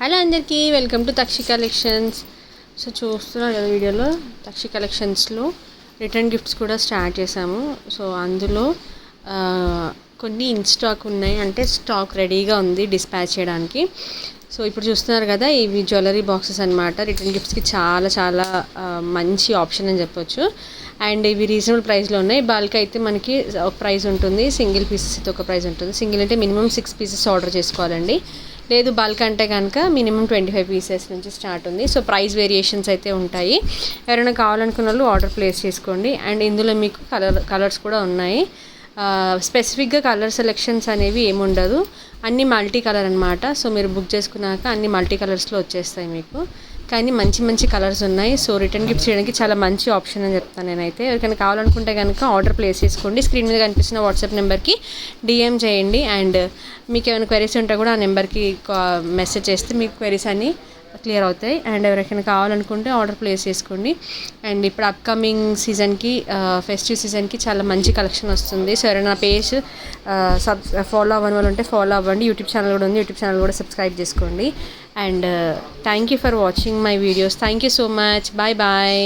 Hello అందరికీ welcome to తక్షి collections. So చూస్తున్నారు కదా వీడియోలో, తక్షి కలెక్షన్స్లో రిటర్న్ గిఫ్ట్స్ కూడా స్టార్ట్ చేసాము. సో అందులో కొన్ని ఇన్ స్టాక్ ఉన్నాయి, అంటే స్టాక్ రెడీగా ఉంది డిస్పాచ్ చేయడానికి. సో ఇప్పుడు చూస్తున్నారు కదా, ఇవి జ్యువెలరీ బాక్సెస్ అనమాట. రిటర్న్ గిఫ్ట్స్కి చాలా చాలా మంచి ఆప్షన్ అని చెప్పొచ్చు. అండ్ ఇవి రీజనబుల్ ప్రైస్లో ఉన్నాయి. బల్క్ అయితే మనకి ఒక ప్రైస్ ఉంటుంది, సింగిల్ పీసెస్ అయితే ఒక ప్రైస్ ఉంటుంది. సింగిల్ అంటే మినిమం 6 పీసెస్ ఆర్డర్ చేసుకోవాలండి. లేదు బల్క్ అంటే కనుక మినిమం 25 పీసెస్ నుంచి స్టార్ట్ ఉంది. సో ప్రైస్ వేరియేషన్స్ అయితే ఉంటాయి. ఎవరైనా కావాలనుకున్న వాళ్ళు ఆర్డర్ ప్లేస్ చేసుకోండి. అండ్ ఇందులో మీకు కలర్స్ కూడా ఉన్నాయి. స్పెసిఫిక్గా కలర్ సెలెక్షన్స్ అనేవి ఏముండదు, అన్నీ మల్టీ కలర్ అనమాట. సో మీరు బుక్ చేసుకున్నాక అన్ని మల్టీ కలర్స్లో వచ్చేస్తాయి మీకు, కానీ మంచి మంచి కలర్స్ ఉన్నాయి. సో రిటర్న్ గిఫ్ట్ చేయడానికి చాలా మంచి ఆప్షన్ అని చెప్తాను నేనైతే. ఎవరికైనా కావాలనుకుంటే కనుక ఆర్డర్ ప్లేస్ చేసుకోండి. స్క్రీన్ మీద కనిపిస్తున్న వాట్సాప్ నెంబర్కి డిఎం చేయండి. అండ్ మీకు ఏమైనా క్వెరీస్ ఉంటే కూడా ఆ నెంబర్కి మెసేజ్ చేస్తే మీకు క్వెరీస్ అన్నీ క్లియర్ అవుతాయి. అండ్ ఎవరికైనా కావాలనుకుంటే ఆర్డర్ ప్లేస్ చేసుకోండి. అండ్ ఇప్పుడు అప్కమింగ్ సీజన్కి, ఫెస్టివ్ సీజన్కి చాలా మంచి కలెక్షన్ వస్తుంది. సో ఎవరైనా పేజ్ ఫాలో అవ్వని వాళ్ళు ఉంటే ఫాలో అవ్వండి. యూట్యూబ్ ఛానల్ కూడా ఉంది, యూట్యూబ్ ఛానల్ కూడా సబ్స్క్రైబ్ చేసుకోండి. And thank you for watching my videos. Thank you so much. Bye bye.